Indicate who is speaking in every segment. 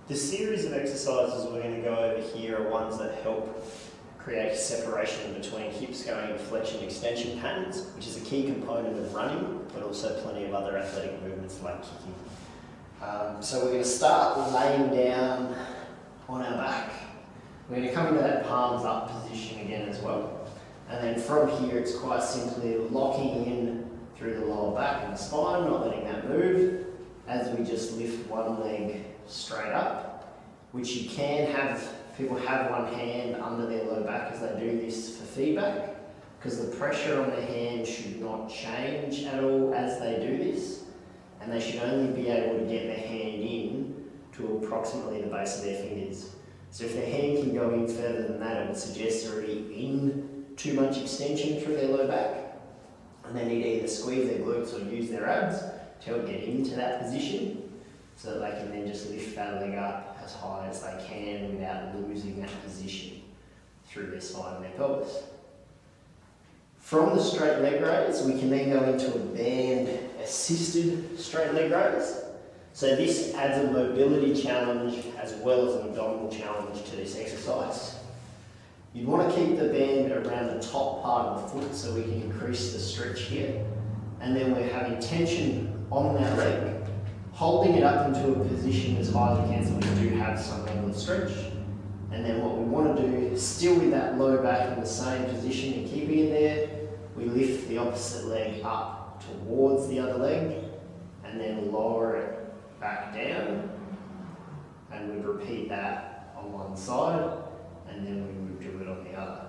Speaker 1: The series of exercises we're going to go over here are ones that help create separation between hips going in flexion extension patterns, which is a key component of running, but also plenty of other athletic movements like kicking. So we're going to start laying down on our back. We're going to come into that palms up position again as well. And then from here it's quite simply locking in through the lower back and the spine, not letting that move, as we just lift one leg straight up, which you can have, people have one hand under their low back as they do this for feedback, because the pressure on the hand should not change at all as they do this, and they should only be able to get their hand in to approximately the base of their fingers. So if their hand can go in further than that, it would suggest they're already in too much extension through their low back, and they need to either squeeze their glutes or use their abs to help get into that position, so that they can then just lift that leg up as high as they can without losing that position through their spine and their pelvis. From the straight leg raise, we can then go into a band assisted straight leg raise. So this adds a mobility challenge as well as an abdominal challenge to this exercise. You'd want to keep the band around the top part of the foot so we can increase the stretch here. And then we're having tension on that leg, holding it up into a position as high as we can so we do have some level of stretch. And then what we want to do, still with that low back in the same position and keeping it there, we lift the opposite leg up towards the other leg and then lower it back down. And we repeat that on one side and then we would do it on the other.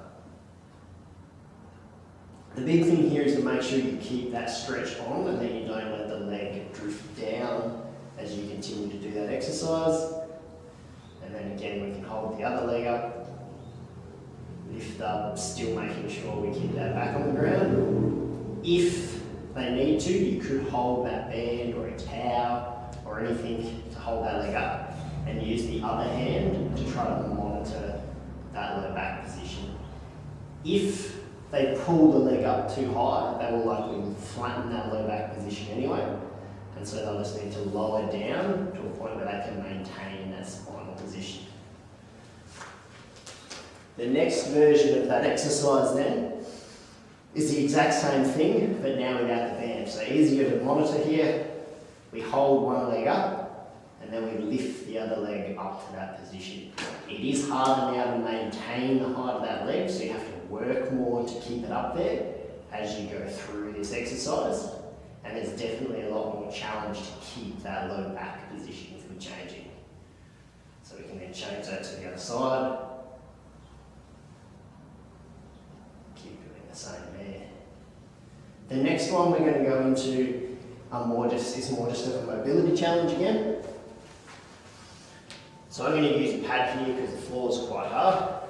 Speaker 1: The big thing here is to make sure you keep that stretch on and then you don't let the leg drift down as you continue to do that exercise. And then again, we can hold the other leg up, lift up, still making sure we keep that back on the ground. If they need to, you could hold that band or a towel or anything to hold that leg up and use the other hand to try to monitor that low back position. If they pull the leg up too high, they will likely flatten that low back position anyway. And so they'll just need to lower down to a point where they can maintain that spinal position. The next version of that exercise then is the exact same thing, but now without the band. So easier to monitor here. We hold one leg up, and then we lift the other leg up to that position. It is harder now to maintain the height of that leg, so you have to work more to keep it up there as you go through this exercise. And there's definitely a lot more challenge to keep that low back position from changing. So we can then change that to the other side. Keep doing the same there. The next one we're going to go into is more just of a mobility challenge again. So I'm going to use a pad here because the floor is quite hard.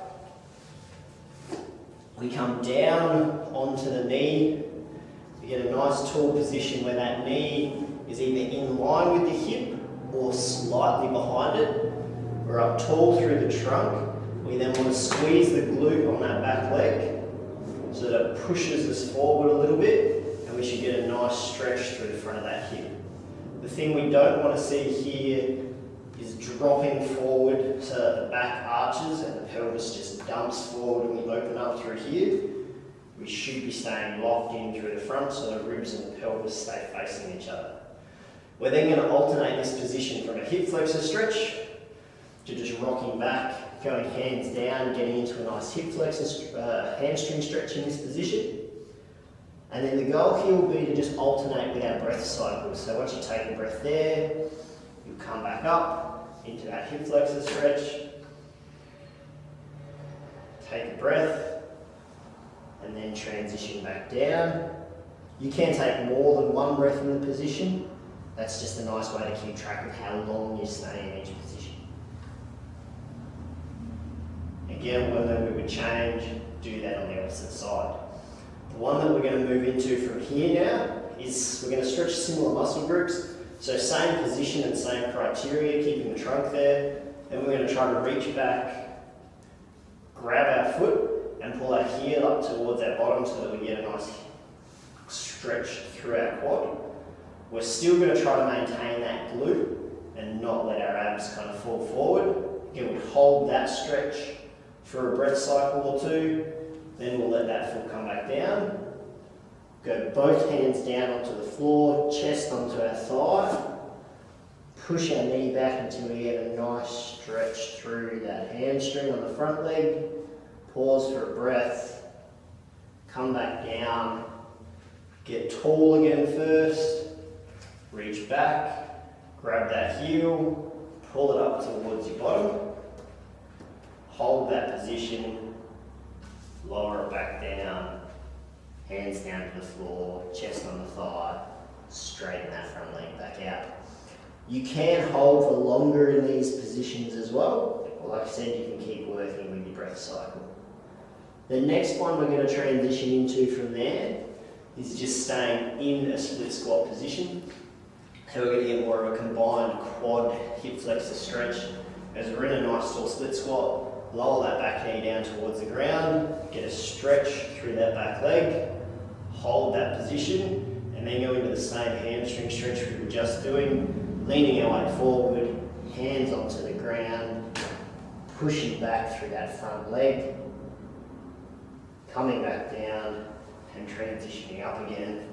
Speaker 1: We come down onto the knee. We get a nice tall position where that knee is either in line with the hip or slightly behind it. We're up tall through the trunk. We then want to squeeze the glute on that back leg so that it pushes us forward a little bit, and we should get a nice stretch through the front of that hip. The thing we don't want to see here is dropping forward so that the back arches and the pelvis just dumps forward and we open up through here. We should be staying locked in through the front so the ribs and the pelvis stay facing each other. We're then going to alternate this position from a hip flexor stretch to just rocking back, going hands down, getting into a nice hip flexor hamstring stretch in this position. And then the goal here will be to just alternate with our breath cycles. So once you take a breath there, you come back up into that hip flexor stretch, take a breath, and then transition back down. You can take more than one breath in the position. That's just a nice way to keep track of how long you stay in each position. Again, whether we would change, do that on the opposite side. The one that we're going to move into from here now is we're going to stretch similar muscle groups. So same position and same criteria, keeping the trunk there. Then we're going to try to reach back, grab our foot, and pull our heel up towards our bottom so that we get a nice stretch through our quad. We're still going to try to maintain that glute and not let our abs kind of fall forward. Again, we hold that stretch for a breath cycle or two, then we'll let that foot come back down. Go both hands down onto the floor, chest onto our thigh. Push our knee back until we get a nice stretch through that hamstring on the front leg. Pause for a breath. Come back down. Get tall again first. Reach back. Grab that heel. Pull it up towards your bottom. Hold that position. Lower it back down. Hands down to the floor. Chest on the thigh. Straighten that front leg back out. You can hold for longer in these positions as well. Like I said, you can keep working with your breath cycle. The next one we're going to transition into from there is just staying in a split squat position. So we're going to get more of a combined quad hip flexor stretch. As we're in a nice tall split squat, lower that back knee down towards the ground, get a stretch through that back leg, hold that position, and then go into the same hamstring stretch we were just doing. Leaning our way forward, hands onto the ground, pushing back through that front leg, coming back down and transitioning up again,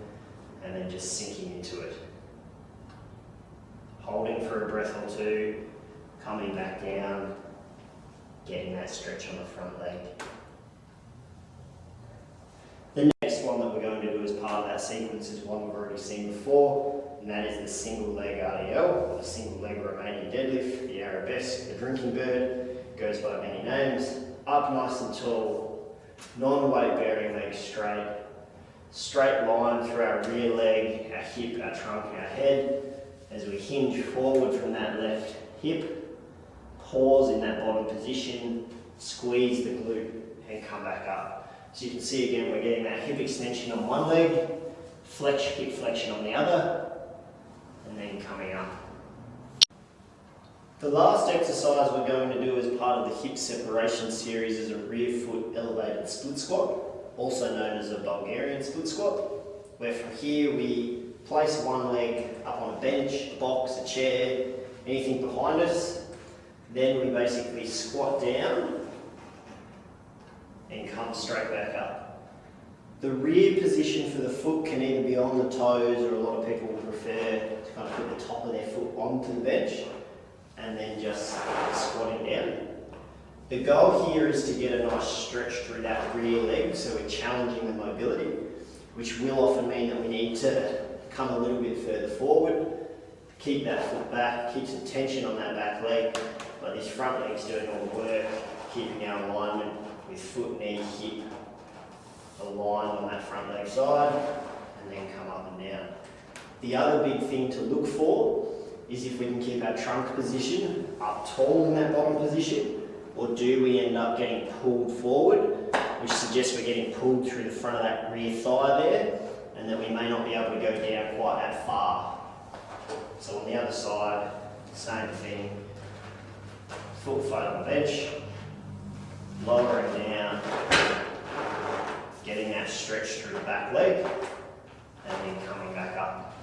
Speaker 1: and then just sinking into it. Holding for a breath or two, coming back down, getting that stretch on the front leg. The next one that we're going to do as part of that sequence is one we've already seen before, and that is the single leg RDL, or the single leg Romanian deadlift, the arabesque, the drinking bird, goes by many names. Up nice and tall, non-weight bearing leg straight line through our rear leg, our hip, our trunk, our head. As we hinge forward from that left hip, pause in that bottom position, squeeze the glute and come back up. So you can see again, we're getting that hip extension on one leg, hip flexion on the other, and then coming up. The last exercise we're going to do as part of the hip separation series is a rear foot elevated split squat, also known as a Bulgarian split squat, where from here we place one leg up on a bench, a box, a chair, anything behind us. Then we basically squat down and come straight back up. The rear position for the foot can either be on the toes, or a lot of people would prefer to kind of put the top of their foot onto the bench and then just squatting down. The goal here is to get a nice stretch through that rear leg, so we're challenging the mobility, which will often mean that we need to come a little bit further forward, keep that foot back, keep some tension on that back leg, but this front leg's doing all the work, keeping our alignment with foot, knee, hip aligned on that front leg side, and then come up and down. The other big thing to look for is if we can keep our trunk position up tall in that bottom position, or do we end up getting pulled forward, which suggests we're getting pulled through the front of that rear thigh there, and that we may not be able to go down quite that far. So on the other side, same thing, foot flat on the bench, lowering down, getting that stretch through the back leg, and then coming back up.